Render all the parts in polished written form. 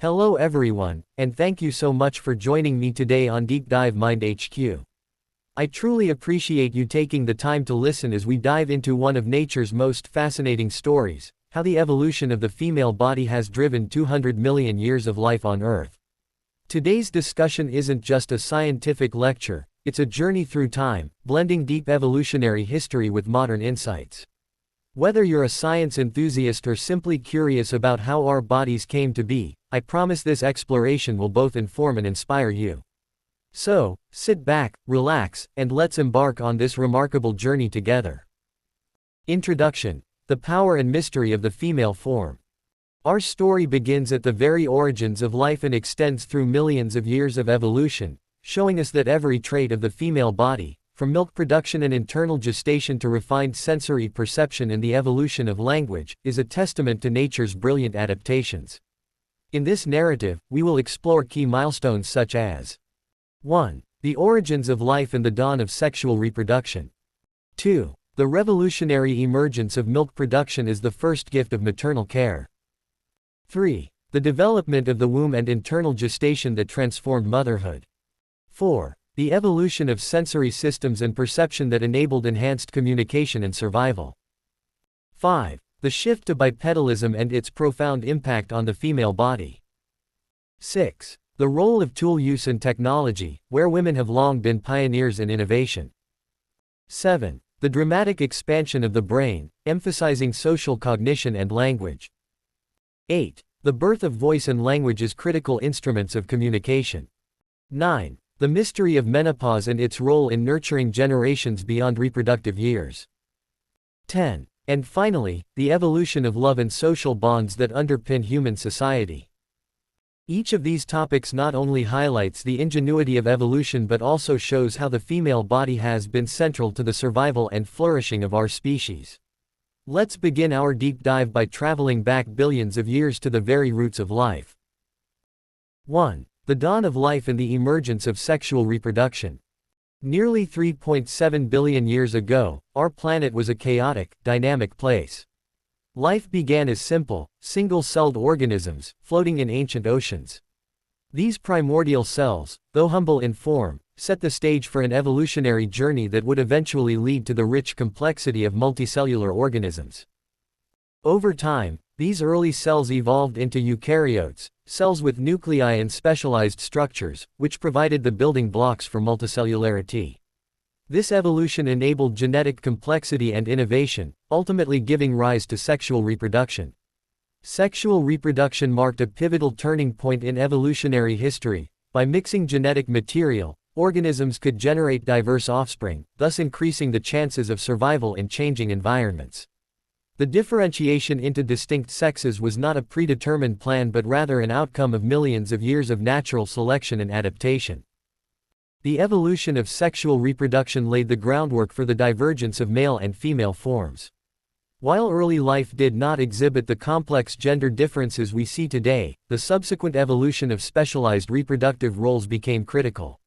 Hello everyone, and thank you so much for joining me today on DeepDiveMindHQ. I truly appreciate you taking the time to listen as we dive into one of nature's most fascinating stories, how the evolution of the female body has driven 200 million years of life on Earth. Today's discussion isn't just a scientific lecture, it's a journey through time, blending deep evolutionary history with modern insights. Whether you're a science enthusiast or simply curious about how our bodies came to be, I promise this exploration will both inform and inspire you. So, sit back, relax, and let's embark on this remarkable journey together. Introduction: the power and mystery of the female form. Our story begins at the very origins of life and extends through millions of years of evolution, showing us that every trait of the female body, from milk production and internal gestation to refined sensory perception and the evolution of language, is a testament to nature's brilliant adaptations. In this narrative, we will explore key milestones such as 1. The origins of life and the dawn of sexual reproduction. 2. The revolutionary emergence of milk production as the first gift of maternal care. 3. The development of the womb and internal gestation that transformed motherhood. 4. The evolution of sensory systems and perception that enabled enhanced communication and survival. 5. The shift to bipedalism and its profound impact on the female body. 6. The role of tool use and technology, where women have long been pioneers in innovation. 7. The dramatic expansion of the brain, emphasizing social cognition and language. 8. The birth of voice and language as critical instruments of communication. 9. The mystery of menopause and its role in nurturing generations beyond reproductive years. 10. And finally, the evolution of love and social bonds that underpin human society. Each of these topics not only highlights the ingenuity of evolution but also shows how the female body has been central to the survival and flourishing of our species. Let's begin our deep dive by traveling back billions of years to the very roots of life. 1. The dawn of life and the emergence of sexual reproduction. Nearly 3.7 billion years ago, our planet was a chaotic, dynamic place. Life began as simple, single-celled organisms, floating in ancient oceans. These primordial cells, though humble in form, set the stage for an evolutionary journey that would eventually lead to the rich complexity of multicellular organisms. Over time, these early cells evolved into eukaryotes, cells with nuclei and specialized structures, which provided the building blocks for multicellularity. This evolution enabled genetic complexity and innovation, ultimately giving rise to sexual reproduction. Sexual reproduction marked a pivotal turning point in evolutionary history. By mixing genetic material, organisms could generate diverse offspring, thus increasing the chances of survival in changing environments. The differentiation into distinct sexes was not a predetermined plan but rather an outcome of millions of years of natural selection and adaptation. The evolution of sexual reproduction laid the groundwork for the divergence of male and female forms. While early life did not exhibit the complex gender differences we see today, the subsequent evolution of specialized reproductive roles became critical.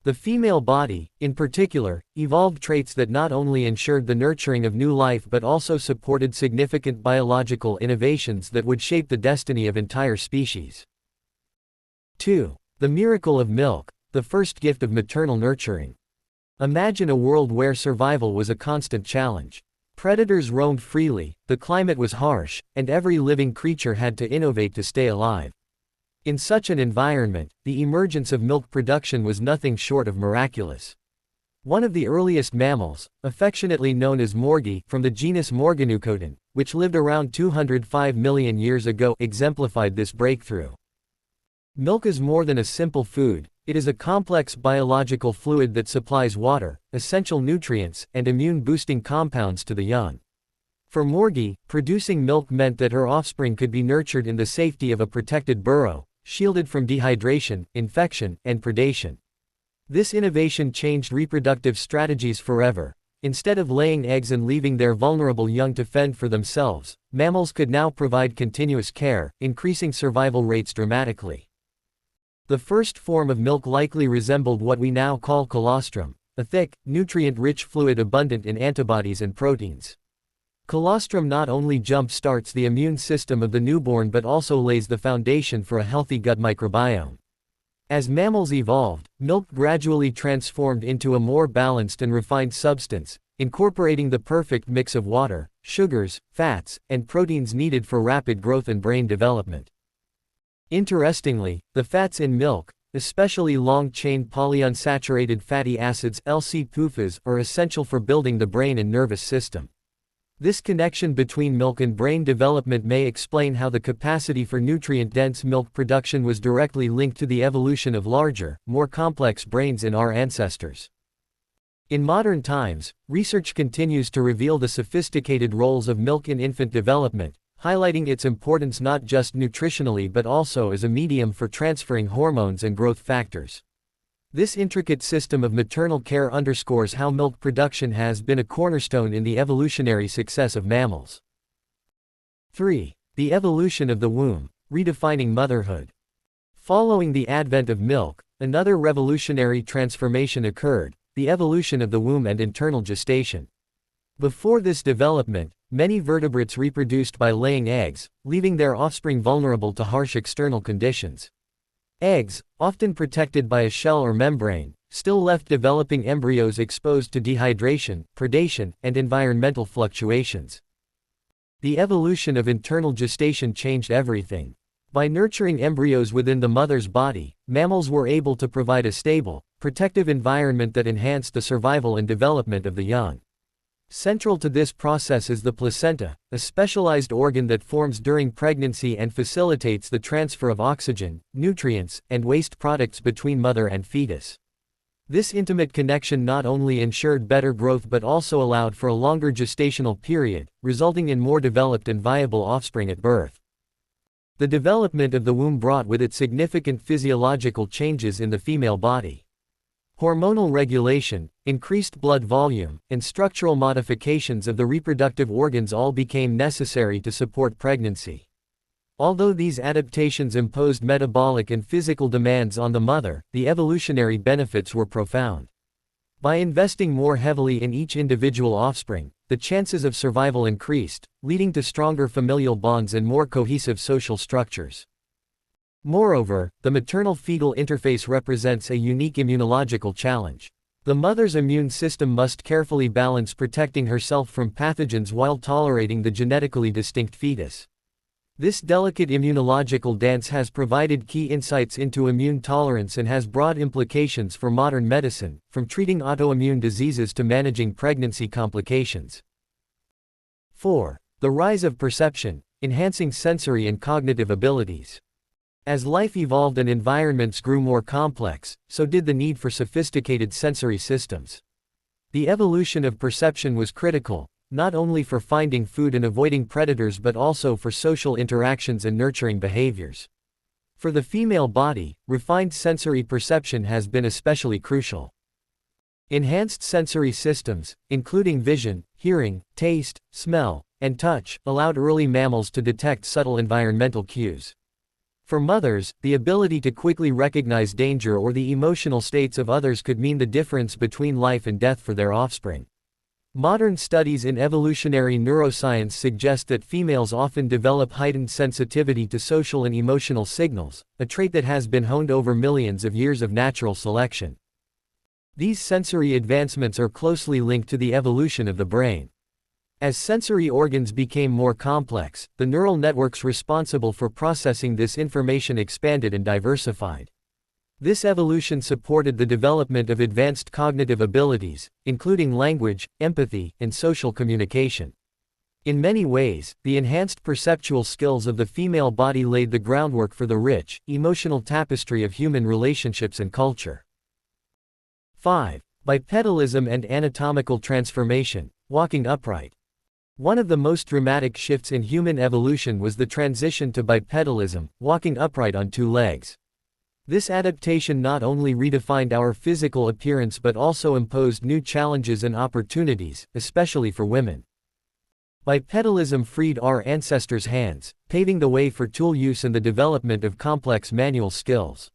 The female body, in particular, evolved traits that not only ensured the nurturing of new life but also supported significant biological innovations that would shape the destiny of entire species. 2. The miracle of milk, the first gift of maternal nurturing. Imagine a world where survival was a constant challenge. Predators roamed freely, the climate was harsh, and every living creature had to innovate to stay alive. In such an environment, the emergence of milk production was nothing short of miraculous. One of the earliest mammals, affectionately known as Morgi, from the genus Morganucodon, which lived around 205 million years ago, exemplified this breakthrough. Milk is more than a simple food, it is a complex biological fluid that supplies water, essential nutrients, and immune-boosting compounds to the young. For Morgi, producing milk meant that her offspring could be nurtured in the safety of a protected burrow, shielded from dehydration, infection, and predation. This innovation changed reproductive strategies forever. Instead of laying eggs and leaving their vulnerable young to fend for themselves, mammals could now provide continuous care, increasing survival rates dramatically. The first form of milk likely resembled what we now call colostrum, a thick, nutrient-rich fluid abundant in antibodies and proteins. Colostrum not only jump-starts the immune system of the newborn but also lays the foundation for a healthy gut microbiome. As mammals evolved, milk gradually transformed into a more balanced and refined substance, incorporating the perfect mix of water, sugars, fats, and proteins needed for rapid growth and brain development. Interestingly, the fats in milk, especially long-chain polyunsaturated fatty acids (LC-PUFAs), are essential for building the brain and nervous system. This connection between milk and brain development may explain how the capacity for nutrient-dense milk production was directly linked to the evolution of larger, more complex brains in our ancestors. In modern times, research continues to reveal the sophisticated roles of milk in infant development, highlighting its importance not just nutritionally but also as a medium for transferring hormones and growth factors. This intricate system of maternal care underscores how milk production has been a cornerstone in the evolutionary success of mammals. 3. The evolution of the womb, redefining motherhood. Following the advent of milk, another revolutionary transformation occurred: the evolution of the womb and internal gestation. Before this development, many vertebrates reproduced by laying eggs, leaving their offspring vulnerable to harsh external conditions. Eggs, often protected by a shell or membrane, still left developing embryos exposed to dehydration, predation, and environmental fluctuations. The evolution of internal gestation changed everything. By nurturing embryos within the mother's body, mammals were able to provide a stable, protective environment that enhanced the survival and development of the young. Central to this process is the placenta, a specialized organ that forms during pregnancy and facilitates the transfer of oxygen, nutrients, and waste products between mother and fetus. This intimate connection not only ensured better growth but also allowed for a longer gestational period, resulting in more developed and viable offspring at birth. The development of the womb brought with it significant physiological changes in the female body. Hormonal regulation, increased blood volume, and structural modifications of the reproductive organs all became necessary to support pregnancy. Although these adaptations imposed metabolic and physical demands on the mother, the evolutionary benefits were profound. By investing more heavily in each individual offspring, the chances of survival increased, leading to stronger familial bonds and more cohesive social structures. Moreover, the maternal-fetal interface represents a unique immunological challenge. The mother's immune system must carefully balance protecting herself from pathogens while tolerating the genetically distinct fetus. This delicate immunological dance has provided key insights into immune tolerance and has broad implications for modern medicine, from treating autoimmune diseases to managing pregnancy complications. 4. The rise of perception, enhancing sensory and cognitive abilities. As life evolved and environments grew more complex, so did the need for sophisticated sensory systems. The evolution of perception was critical, not only for finding food and avoiding predators but also for social interactions and nurturing behaviors. For the female body, refined sensory perception has been especially crucial. Enhanced sensory systems, including vision, hearing, taste, smell, and touch, allowed early mammals to detect subtle environmental cues. For mothers, the ability to quickly recognize danger or the emotional states of others could mean the difference between life and death for their offspring. Modern studies in evolutionary neuroscience suggest that females often develop heightened sensitivity to social and emotional signals, a trait that has been honed over millions of years of natural selection. These sensory advancements are closely linked to the evolution of the brain. As sensory organs became more complex, the neural networks responsible for processing this information expanded and diversified. This evolution supported the development of advanced cognitive abilities, including language, empathy, and social communication. In many ways, the enhanced perceptual skills of the female body laid the groundwork for the rich, emotional tapestry of human relationships and culture. 5. Bipedalism and anatomical transformation, walking upright. One of the most dramatic shifts in human evolution was the transition to bipedalism, walking upright on two legs. This adaptation not only redefined our physical appearance but also imposed new challenges and opportunities, especially for women. Bipedalism freed our ancestors' hands, paving the way for tool use and the development of complex manual skills.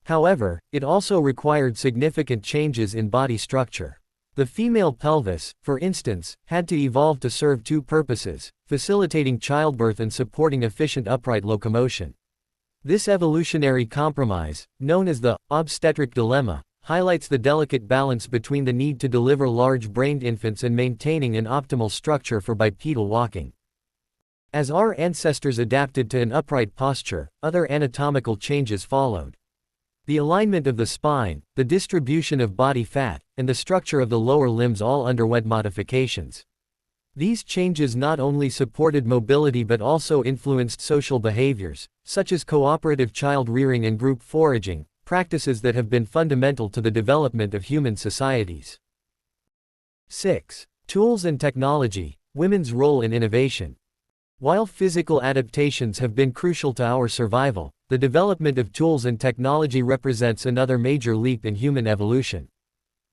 However, it also required significant changes in body structure. The female pelvis, for instance, had to evolve to serve two purposes: facilitating childbirth and supporting efficient upright locomotion. This evolutionary compromise, known as the obstetric dilemma, highlights the delicate balance between the need to deliver large-brained infants and maintaining an optimal structure for bipedal walking. As our ancestors adapted to an upright posture, other anatomical changes followed. The alignment of the spine, the distribution of body fat, and the structure of the lower limbs all underwent modifications. These changes not only supported mobility but also influenced social behaviors, such as cooperative child-rearing and group foraging, practices that have been fundamental to the development of human societies. 6. Tools and technology, women's role in innovation. While physical adaptations have been crucial to our survival, the development of tools and technology represents another major leap in human evolution.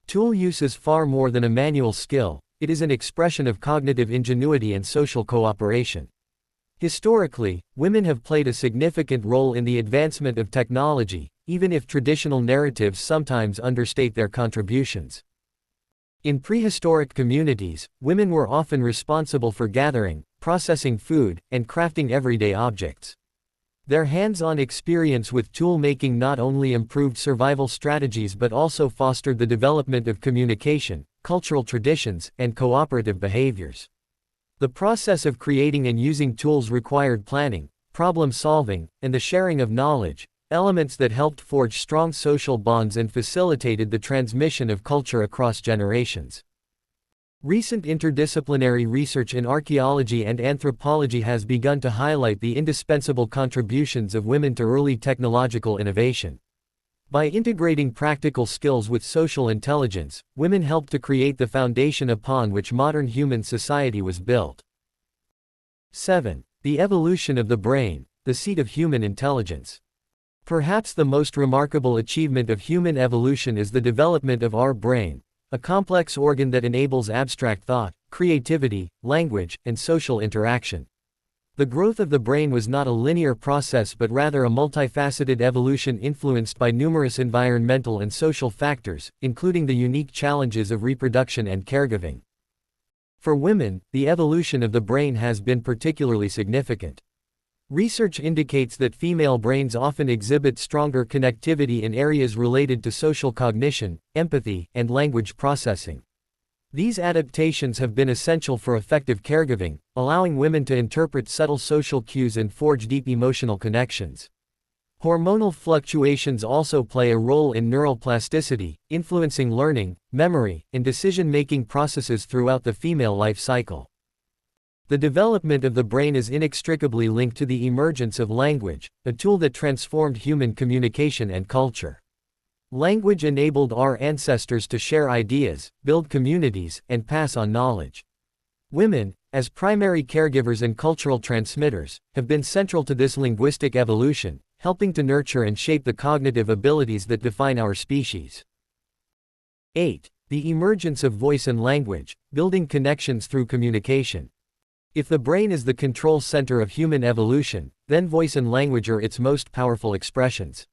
Tool use is far more than a manual skill, it is an expression of cognitive ingenuity and social cooperation. Historically, women have played a significant role in the advancement of technology, even if traditional narratives sometimes understate their contributions. In prehistoric communities, women were often responsible for gathering, processing food, and crafting everyday objects. Their hands-on experience with tool-making not only improved survival strategies but also fostered the development of communication, cultural traditions, and cooperative behaviors. The process of creating and using tools required planning, problem-solving, and the sharing of knowledge, elements that helped forge strong social bonds and facilitated the transmission of culture across generations. Recent interdisciplinary research in archaeology and anthropology has begun to highlight the indispensable contributions of women to early technological innovation. By integrating practical skills with social intelligence, women helped to create the foundation upon which modern human society was built. 7. The evolution of the brain, the seat of human intelligence. Perhaps the most remarkable achievement of human evolution is the development of our brain, a complex organ that enables abstract thought, creativity, language, and social interaction. The growth of the brain was not a linear process but rather a multifaceted evolution influenced by numerous environmental and social factors, including the unique challenges of reproduction and caregiving. For women, the evolution of the brain has been particularly significant. Research indicates that female brains often exhibit stronger connectivity in areas related to social cognition, empathy, and language processing. These adaptations have been essential for effective caregiving, allowing women to interpret subtle social cues and forge deep emotional connections. Hormonal fluctuations also play a role in neural plasticity, influencing learning, memory, and decision-making processes throughout the female life cycle. The development of the brain is inextricably linked to the emergence of language, a tool that transformed human communication and culture. Language enabled our ancestors to share ideas, build communities, and pass on knowledge. Women, as primary caregivers and cultural transmitters, have been central to this linguistic evolution, helping to nurture and shape the cognitive abilities that define our species. 8. The emergence of voice and language, building connections through communication. If the brain is the control center of human evolution, then voice and language are its most powerful expressions.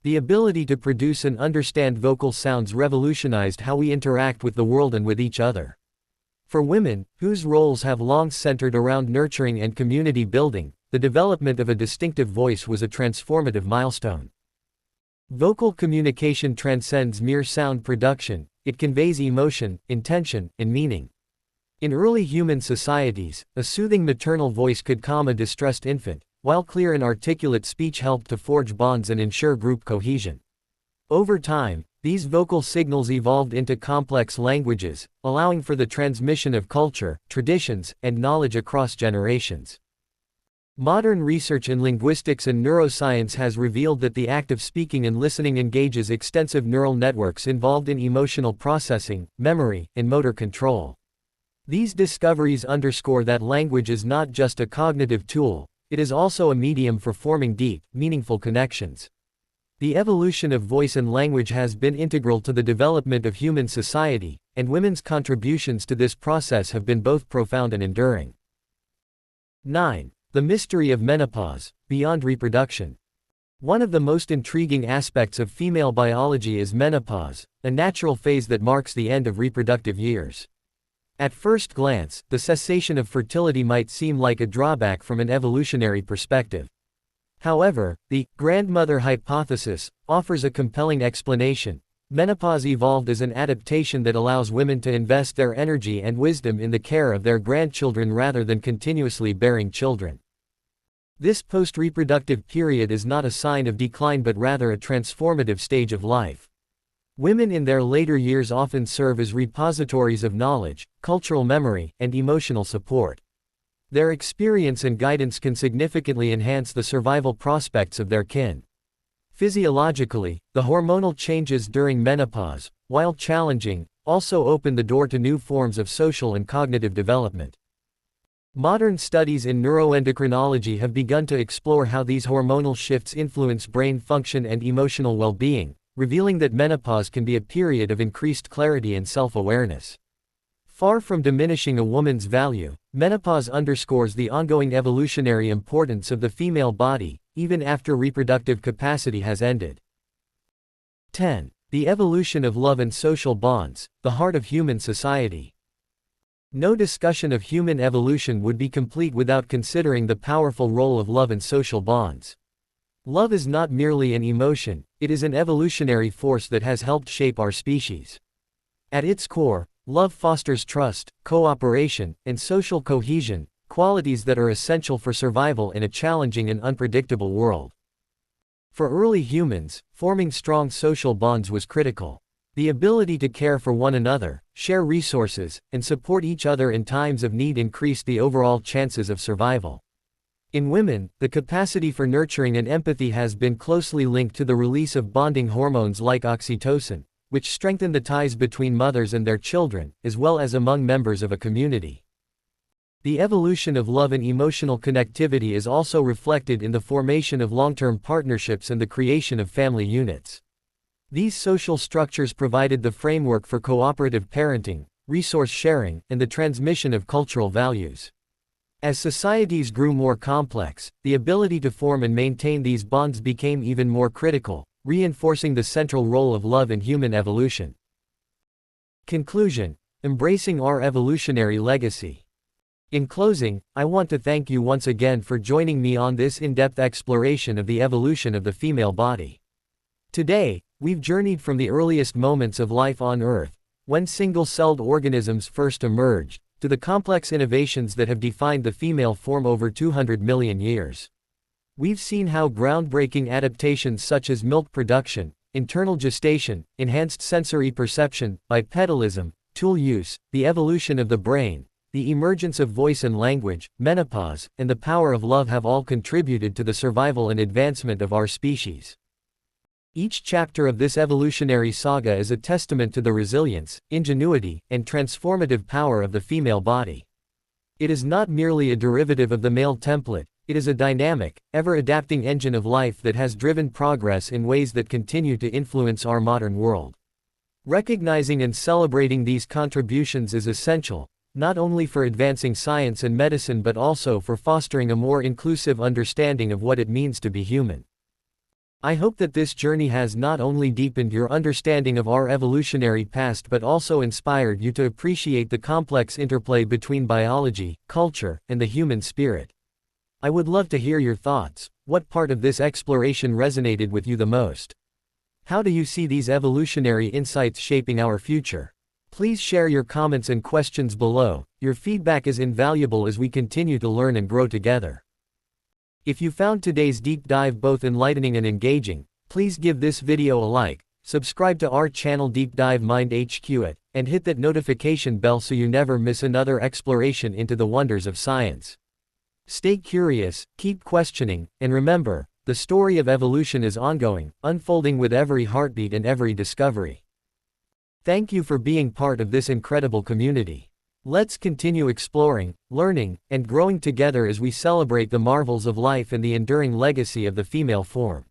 The ability to produce and understand vocal sounds revolutionized how we interact with the world and with each other. For women, whose roles have long centered around nurturing and community building, the development of a distinctive voice was a transformative milestone. Vocal communication transcends mere sound production, it conveys emotion, intention, and meaning. In early human societies, a soothing maternal voice could calm a distressed infant, while clear and articulate speech helped to forge bonds and ensure group cohesion. Over time, these vocal signals evolved into complex languages, allowing for the transmission of culture, traditions, and knowledge across generations. Modern research in linguistics and neuroscience has revealed that the act of speaking and listening engages extensive neural networks involved in emotional processing, memory, and motor control. These discoveries underscore that language is not just a cognitive tool, it is also a medium for forming deep, meaningful connections. The evolution of voice and language has been integral to the development of human society, and women's contributions to this process have been both profound and enduring. 9. The mystery of menopause, beyond reproduction. One of the most intriguing aspects of female biology is menopause, a natural phase that marks the end of reproductive years. At first glance, the cessation of fertility might seem like a drawback from an evolutionary perspective. However, the grandmother hypothesis offers a compelling explanation. Menopause evolved as an adaptation that allows women to invest their energy and wisdom in the care of their grandchildren rather than continuously bearing children. This post-reproductive period is not a sign of decline but rather a transformative stage of life. Women in their later years often serve as repositories of knowledge, cultural memory, and emotional support. Their experience and guidance can significantly enhance the survival prospects of their kin. Physiologically, the hormonal changes during menopause, while challenging, also open the door to new forms of social and cognitive development. Modern studies in neuroendocrinology have begun to explore how these hormonal shifts influence brain function and emotional well-being, revealing that menopause can be a period of increased clarity and self-awareness. Far from diminishing a woman's value, menopause underscores the ongoing evolutionary importance of the female body, even after reproductive capacity has ended. 10. The evolution of love and social bonds, the heart of human society. No discussion of human evolution would be complete without considering the powerful role of love and social bonds. Love is not merely an emotion, it is an evolutionary force that has helped shape our species. At its core, love fosters trust, cooperation, and social cohesion, qualities that are essential for survival in a challenging and unpredictable world. For early humans, forming strong social bonds was critical. The ability to care for one another, share resources, and support each other in times of need increased the overall chances of survival. In women, the capacity for nurturing and empathy has been closely linked to the release of bonding hormones like oxytocin, which strengthen the ties between mothers and their children, as well as among members of a community. The evolution of love and emotional connectivity is also reflected in the formation of long-term partnerships and the creation of family units. These social structures provided the framework for cooperative parenting, resource sharing, and the transmission of cultural values. As societies grew more complex, the ability to form and maintain these bonds became even more critical, reinforcing the central role of love in human evolution. Conclusion: embracing our evolutionary legacy. In closing, I want to thank you once again for joining me on this in-depth exploration of the evolution of the female body. Today, we've journeyed from the earliest moments of life on Earth, when single-celled organisms first emerged, to the complex innovations that have defined the female form over 200 million years. We've seen how groundbreaking adaptations such as milk production, internal gestation, enhanced sensory perception, bipedalism, tool use, the evolution of the brain, the emergence of voice and language, menopause, and the power of love have all contributed to the survival and advancement of our species. Each chapter of this evolutionary saga is a testament to the resilience, ingenuity, and transformative power of the female body. It is not merely a derivative of the male template, it is a dynamic, ever-adapting engine of life that has driven progress in ways that continue to influence our modern world. Recognizing and celebrating these contributions is essential, not only for advancing science and medicine but also for fostering a more inclusive understanding of what it means to be human. I hope that this journey has not only deepened your understanding of our evolutionary past but also inspired you to appreciate the complex interplay between biology, culture, and the human spirit. I would love to hear your thoughts. What part of this exploration resonated with you the most? How do you see these evolutionary insights shaping our future? Please share your comments and questions below. Your feedback is invaluable as we continue to learn and grow together. If you found today's deep dive both enlightening and engaging, please give this video a like, subscribe to our channel DeepDiveMindHQ and hit that notification bell so you never miss another exploration into the wonders of science. Stay curious, keep questioning, and remember, the story of evolution is ongoing, unfolding with every heartbeat and every discovery. Thank you for being part of this incredible community. Let's continue exploring, learning, and growing together as we celebrate the marvels of life and the enduring legacy of the female form.